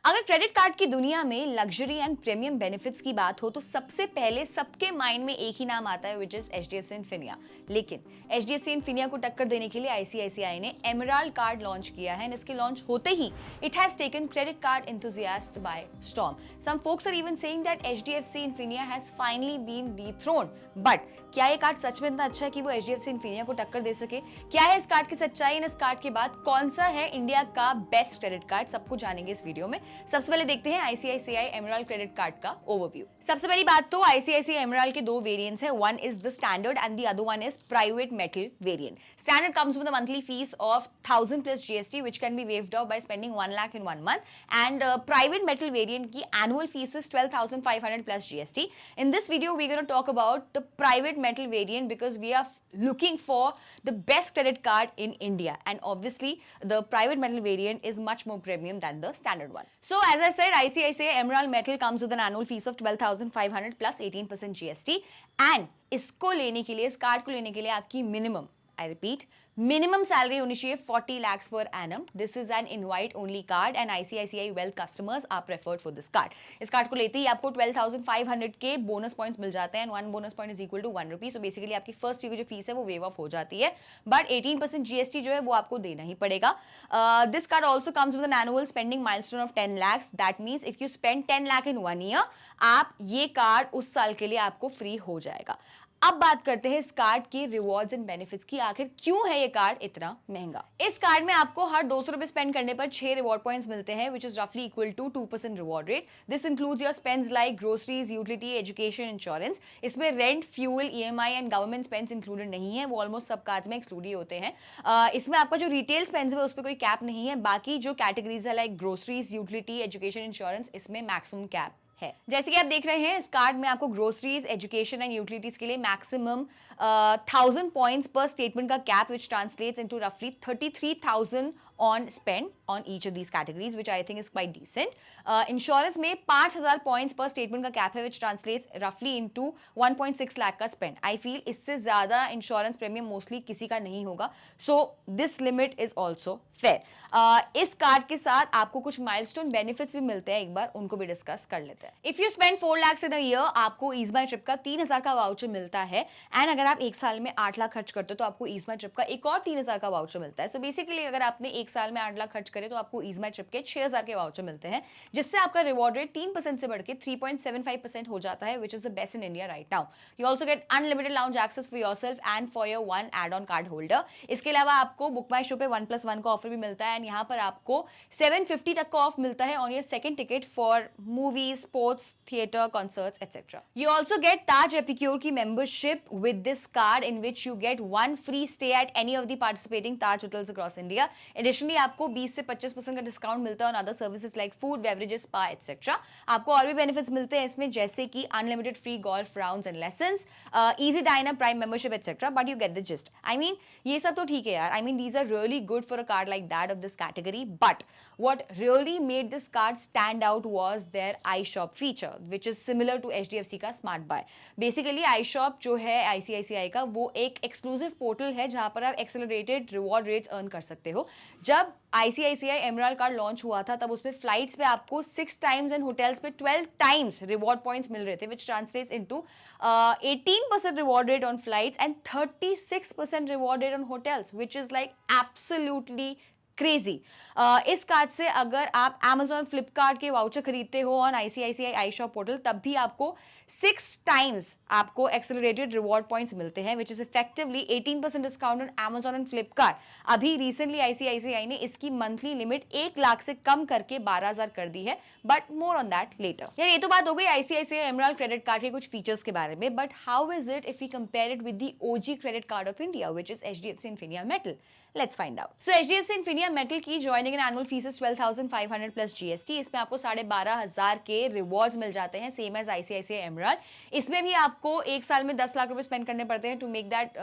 अगर credit card की दुनिया में लग्जरी एंड प्रीमियम बेनिफिट्स की बात हो तो सबसे पहले सबके माइंड में एक ही नाम आता है, विच इज एचडीएफसी इन्फिनिया। लेकिन एचडीएफसी इन्फिनिया को टक्कर देने के लिए आईसीआईसीआई ने एमराल्ड कार्ड लॉन्च किया है। इसके लॉन्च होते ही it has taken credit card enthusiasts by storm. Some folks are even saying that HDFC Infinia has finally been dethroned. But क्या ये कार्ड सच में इतना अच्छा है कि वो एचडीएफसी इन्फिनिया को टक्कर दे सके? क्या है इस कार्ड की सच्चाई? इस कार्ड के बाद कौन सा है इंडिया का बेस्ट क्रेडिट कार्ड? सब कुछ जानेंगे इस वीडियो में। सबसे पहले देखते हैं आईसीआईसीआई एमराल्ड क्रेडिट कार्ड का ओवरव्यू। सबसे पहली बात तो आईसीआईसीआई एमराल्ड के दो वेरिएंट्स हैं। One is the standard and the other one is private metal variant. Standard comes with a monthly fees of 1000 plus GST, which can be waived off by spending 1 lakh in 1 month. And private metal variant की annual fees is 12,500 plus GST. In this video, we're going to talk about the private metal variant because we are looking for the best credit card in India. And obviously, the private metal variant is much more premium than the standard one. So, as I said, ICICI Emerald Metal comes with an annual fees of 12,500 plus 18% GST. And इसको लेने के लिए, इस card को लेने के लिए आपकी minimum, I repeat, minimum salary होनी चाहिए 40 lakhs per annum. This is an invite only card and ICICI Wealth customers are preferred for this card. इस कार्ड को लेते ही आपको 12,500 के बोनस पॉइंट्स मिल जाते हैं। 1 bonus point is equal to 1 rupee. So basically आपकी फर्स्ट ईयर की जो फीस है वो वेव ऑफ हो जाती है, बट 18% जीएसटी जो है वो आपको देना ही पड़ेगा। This card also comes with an annual spending milestone of 10 lakhs. That means if you spend 10 lakh in 1 year, आप ये कार्ड उस साल के लिए आपको फ्री हो जाएगा। अब बात करते हैं इस कार्ड की रिवॉर्ड्स एंड बेनिफिट्स की। आखिर क्यों है ये कार्ड इतना महंगा? इस कार्ड में आपको हर 200 रुपए स्पेंड करने पर 6 रिवॉर्ड पॉइंट्स मिलते हैं, विच इज रफली equal to 2% reward rate. This includes your spends like groceries, utility, education, insurance. इसमें rent, fuel, EMI and government spends included नहीं है, वो ऑलमोस्ट सब कार्ड्स में एक्सक्लूड ही होते हैं। इसमें आपका जो रिटेल स्पेंड्स है उस पर कोई कैप नहीं है। बाकी जो कैटेगरीज है like groceries, utility, education, insurance, इसमें मैक्सिमम कैप है। जैसे कि आप देख रहे हैं, इस कार्ड में आपको ग्रोसरीज, एजुकेशन एंड यूटिलिटीज के लिए मैक्सिमम 1000 पॉइंट्स पर स्टेटमेंट का कैप, विच ट्रांसलेट्स इनटू रफली 33,000 on spend on each of these categories, which I think is quite decent. Insurance में 5000 पॉइंट्स पर स्टेटमेंट का कैप है, विच ट्रांसलेट्स रफली इनटू 1.6 लाख का स्पेंड। आई फील इससे ज्यादा इंश्योरेंस प्रीमियम मोस्टली किसी का नहीं होगा, so this limit is also fair. इस कार्ड के साथ आपको कुछ माइलस्टोन बेनिफिट्स भी मिलते हैं, एक बार उनको भी डिस्कस कर लेते हैं। If you spend 4 lakhs in a year, आपको ईज माई ट्रिप का 3000 का वाउचर मिलता है। एंड अगर आप एक साल में 8 लाख खर्च करते हो तो आपको ईज माई ट्रिप का एक और 3000 का वाउचर मिलता है। सो बेसिकली अगर आपने एक साल में 8 लाख खर्च करे तो आपको ईज माई ट्रिप के 6000 के वाउचर मिलते हैं, जिससे आपका रिवॉर्ड रेट 3% से बढ़ के 3.75% हो जाता है, which is the best in India right now. You also get unlimited lounge access for yourself and for your one add on card holder. इसके अलावा आपको बुक माई शो पे 1+1 का ऑफर भी मिलता है, एंड यहाँ पर आपको 750 तक का ऑफ मिलता है on your second ticket for movies, sports, theatre, concerts, etc. You also get Taj Epicure की membership with this card, in which you get 1 free stay at any of the participating Taj hotels across India. Additionally, आपको 20 से 25% का discount मिलता है on other services like food, beverages, spa, etc. आपको और भी benefits मिलते हैं इसमें, जैसे कि unlimited free golf rounds and lessons, easy diner, prime membership, etc. But you get the gist. I mean, ये सब तो ठीक है यार. I mean, these are really good for a card like that of this category. But what really made this card stand out was their iShop feature, which is similar to HDFC का smart buy. Basically iShop जो है ICICI का, वो एक exclusive portal है जहां पर आप एक्सेलरेटेड रिवॉर्ड रेट्स अर्न कर सकते हो। जब आईसीआईसीआई एमराल्ड कार्ड लॉन्च हुआ था तब उस पे फ्लाइट्स पे आपको 6 टाइम्स एंड होटल्स पे 12 टाइम्स रिवॉर्ड पॉइंट्स मिल रहे थे, which translates into 18% reward rate on flights and 36% reward rate on hotels, which is like absolutely crazy. इस कार्ड से अगर आप Amazon, फ्लिपकार्ट के वाउचर खरीदते हो ऑन आईसीआईसीआई iShop पोर्टल, तब भी आपको 6 टाइम्स आपको एक्सेलरेटेड रिवॉर्ड पॉइंट्स मिलते हैं, which is effectively 18% discount on Amazon and Flipkart. अभी रिसेंटली आईसीआईसीआई ने इसकी मंथली लिमिट 1 लाख से कम करके 12,000 कर दी है, but more on that later. यार ये तो बात हो गई आईसीआईसीआई एमराल्ड क्रेडिट कार्ड के कुछ फीचर्स के बारे में, but how is it if we compare it with the OG credit card of India, which is HDFC Infinia Metal? Let's find out. So HDFC Infinia Metal की joining and annual fees is 12,500 plus GST. इसमें आपको 12,500 के rewards मिल जाते हैं, same as ICICI emerald. इसमें भी आपको एक साल में 10 लाख रुपए स्पेंड करने पड़ते हैं to make that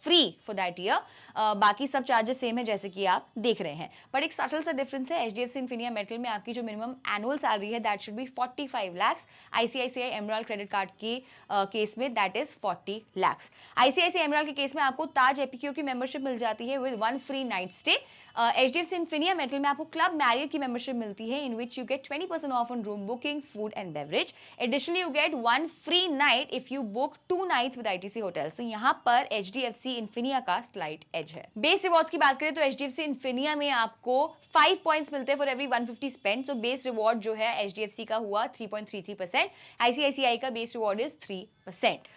free for that year. बाकी सब चार्जेस सेम है जैसे कि आप देख रहे हैं, बट एक सटल सा डिफरेंस है। एचडीएफसी इन्फिनिया मेटल में आपकी जो मिनिमम एनुअल सैलरी है that should be 45 lakhs। ICICI emerald credit card के केस में that is 40 lakhs। ICICI emerald के केस में आपको ताज एपिक्योर की मेंबरशिप मिल जाती है with 1 free night stay. HDFC Infinia Metal में आपको क्लब मैरियट की मेंबरशिप मिलती है, in which you get 20% off on room booking, food and beverage. Additionally you get 1 free night if you book 2 nights with ITC hotels. तो यहाँ पर HDFC Infinia का slight edge है. बेस रिवॉर्ड्स की बात करें तो HDFC Infinia में आपको 5 पॉइंट्स मिलते हैं for every 150 spend. So base reward जो है HDFC का हुआ 3.33%. ICICI का बेस रिवॉर्ड इज 3%.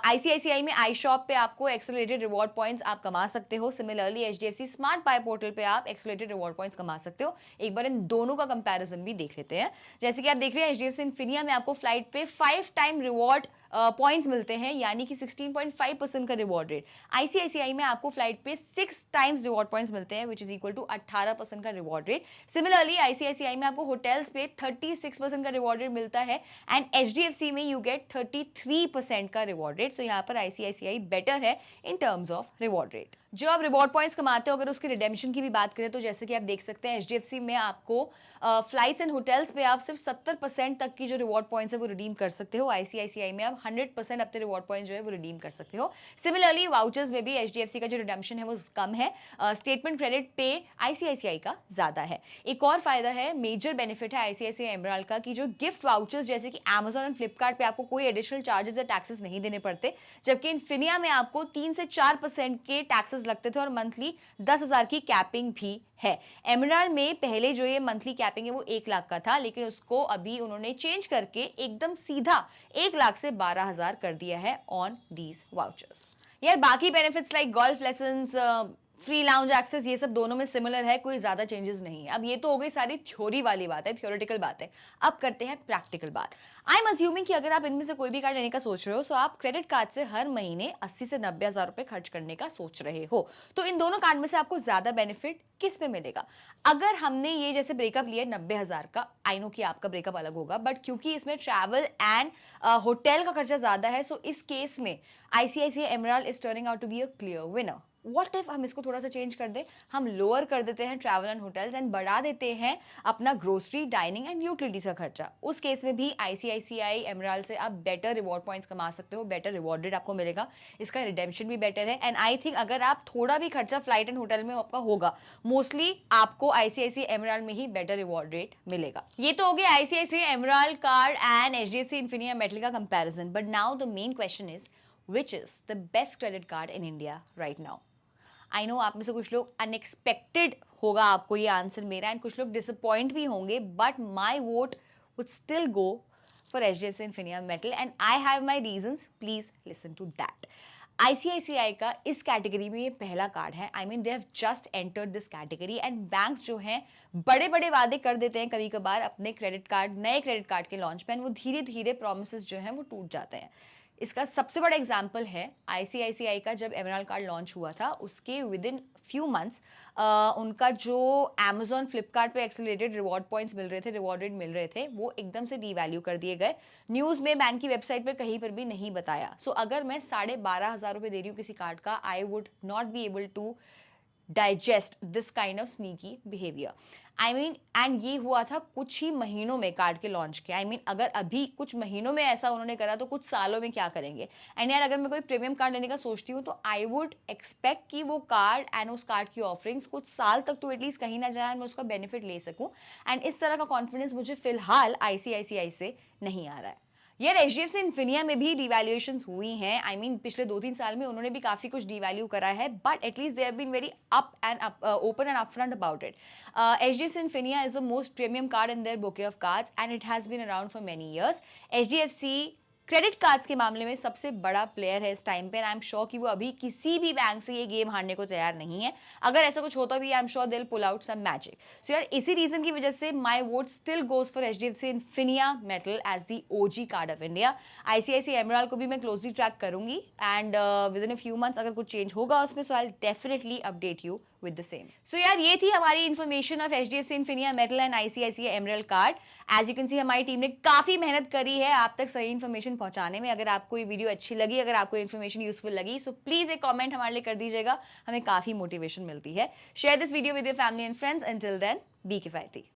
ICICI में iShop पे आपको एक्सेलरेटेड रिवॉर्ड पॉइंट्स आप कमा सकते हो. Similarly HDFC smart bye portal पे आप एक्सेलरेटेड रिवॉर्ड पॉइंट्स कमा सकते हो. एक बार इन दोनों का कंपैरिजन भी देख लेते हैं. जैसे कि आप देख रहे हैं HDFC Infinia में आपको फ्लाइट पे 5 टाइम रिवॉर्ड पॉइंट्स मिलते हैं, यानी कि 16.5% का रिवॉर्ड रेट. ICICI में आपको फ्लाइट पे 6 टाइम्स रिवॉर्ड पॉइंट्स मिलते हैं, विच इज इक्वल टू 18% का रिवॉर्ड रेट. सिमिलरली ICICI में आपको होटल्स पे 36% का रिवॉर्ड रेट मिलता है एंड HDFC में यू गेट 33% का रिवॉर्ड रेट. सो यहाँ पर ICICI बेटर है in terms of reward rate. जो आप रिवॉर्ड पॉइंट्स कमाते हो, अगर उसके रिडेम्पशन की भी बात करें तो जैसे कि आप देख सकते हैं HDFC में आपको फ्लाइट्स एंड होटल्स पे आप सिर्फ 70% तक की जो रिवॉर्ड पॉइंट्स है वो रिडीम कर सकते हो. ICICI में आप 100% अपने रिवॉर्ड पॉइंट्स जो है वो रिडीम कर सकते हो. सिमिलरली वाउचर्स में भी HDFC का जो रिडेम्पशन है वो कम है. स्टेटमेंट क्रेडिट पे ICICI का ज्यादा है. एक और फायदा है, मेजर बेनिफिट है ICICI एमराल्ड का कि जो गिफ्ट वाउचर्स जैसे कि Amazon और फ्लिपकार्ट पे आपको कोई एडिशनल चार्जेस या टैक्सेस नहीं देने पड़ते, जबकि इन्फिनिया में आपको 3 से 4% के टैक्सेस लगते थे और मंथली 10,000 की कैपिंग भी है. एमराल्ड में पहले जो ये मंथली कैपिंग है वो 1 लाख का था, लेकिन उसको अभी उन्होंने चेंज करके एकदम सीधा 1 लाख से 12,000 कर दिया है ऑन दीज वाउचर्स. यार बाकी benefits like golf lessons, free lounge access, ये सब दोनों में सिमिलर है, कोई ज्यादा चेंजेस नहीं है. अब ये तो हो गई सारी थ्योरी वाली बात है, थ्योरेटिकल बात है. अब करते हैं प्रैक्टिकल बात. आई एम अज्यूमिंग कि अगर आप इनमें से कोई भी कार्ड लेने का सोच रहे हो, सो आप क्रेडिट कार्ड से हर महीने 80 से 90 हजार रुपए खर्च करने का सोच रहे हो, तो इन दोनों कार्ड में से आपको ज्यादा बेनिफिट किस पे मिलेगा? अगर हमने ये जैसे ब्रेकअप लिया 90,000 का, आई नो कि आपका ब्रेकअप अलग होगा, बट क्योंकि इसमें ट्रैवल एंड होटल का खर्चा ज्यादा है, सो इस केस में ICICI Emerald is turning out to be a clear winner. What if हम इसको थोड़ा सा चेंज कर दें, हम लोअर कर देते हैं ट्रैवल एंड होटल्स एंड बढ़ा देते हैं अपना ग्रोसरी, डाइनिंग एंड यूटिलिटीज का खर्चा. उस केस में भी ICICI एमराल्ड से आप बेटर रिवॉर्ड पॉइंट्स कमा सकते हो, बेटर रिवॉर्ड रेट आपको मिलेगा, इसका रिडेम्पशन भी बेटर है. एंड आई थिंक अगर आप थोड़ा भी खर्चा फ्लाइट एंड होटल में आपका होगा, मोस्टली आपको ICICI एमराल्ड में ही बेटर रिवॉर्ड रेट मिलेगा. ये तो हो गया ICICI Emerald card and HDFC Infinia metal का comparison. But now the main question is, which is the best credit card in India right now? I know आप में से कुछ लोग अनएक्सपेक्टेड होगा आपको ये आंसर मेरा, एंड कुछ लोग डिसअपॉइंट भी होंगे, but my vote would still go for HDFC Infinia Metal and I have my reasons. Please listen to that. ICICI का इस कैटेगरी में ये पहला कार्ड है. I mean they have just entered this category and banks जो हैं बड़े बड़े वादे कर देते हैं कभी कभार अपने क्रेडिट कार्ड, नए क्रेडिट कार्ड के लॉन्च पे, वो धीरे धीरे प्रोमिसेस जो हैं वो टूट जाते हैं. इसका सबसे बड़ा एग्जाम्पल है ICICI का. जब एमराल्ड कार्ड लॉन्च हुआ था उसके विद इन फ्यू मंथ्स उनका जो Amazon फ्लिपकार्ट पे एक्सेलरेटेड रिवॉर्ड पॉइंट्स मिल रहे थे, रिवॉर्ड रेट मिल रहे थे, वो एकदम से डीवैल्यू कर दिए गए. न्यूज़ में, बैंक की वेबसाइट पे कहीं पर भी नहीं बताया. सो अगर मैं 12,500 रुपये दे रही हूँ किसी कार्ड का, I would not be able to digest this kind of sneaky behaviour. I mean and ये हुआ था कुछ ही महीनों में कार्ड के लॉन्च के. आई मीन अगर अभी कुछ महीनों में ऐसा उन्होंने करा तो कुछ सालों में क्या करेंगे. एंड यार अगर मैं कोई प्रीमियम कार्ड लेने का सोचती हूँ तो आई वुड एक्सपेक्ट कि वो कार्ड एंड उस कार्ड की ऑफरिंग्स कुछ साल तक तो एटलीस्ट कहीं ना जाए, मैं उसका बेनिफिट ले सकूँ. एंड इस तरह का कॉन्फिडेंस मुझे फिलहाल ICICI से नहीं आ रहा है. यार HDFC Infinia में भी डिवैल्यूएशंस हुई हैं. आई मीन पिछले 2-3 साल में उन्होंने भी काफी कुछ डिवैल्यू करा है, but at least they have been very up and open and upfront about it. HDFC Infinia is the most premium card in their bouquet of cards and it has been around for many years. HDFC credit cards के मामले में सबसे बड़ा player है इस time पे. आई am sure कि वो अभी किसी भी बैंक से ये गेम हारने को तैयार नहीं है. अगर ऐसा कुछ होता भी, I am sure they will pull out some magic. So यार इसी रीजन की वजह से my vote still goes for HDFC Infinia Metal as the OG card of India. ICICI Emerald को भी मैं क्लोजली ट्रैक करूंगी and within a few months अगर कुछ चेंज होगा उसमें, so I will definitely update you with the same. So यार ये थी हमारी information of HDFC Infinia Metal and ICICI Emerald card. As you can see हमारी टीम ने काफी मेहनत करी है आप तक सही इन्फॉर्मेशन पहुंचाने में. अगर आपको ये वीडियो अच्छी लगी, अगर आपको इन्फॉर्मेशन यूजफुल लगी, सो प्लीज एक कमेंट हमारे लिए कर दीजिएगा, हमें काफी मोटिवेशन मिलती है. Share this video with your family and friends. Until then, be किफायती.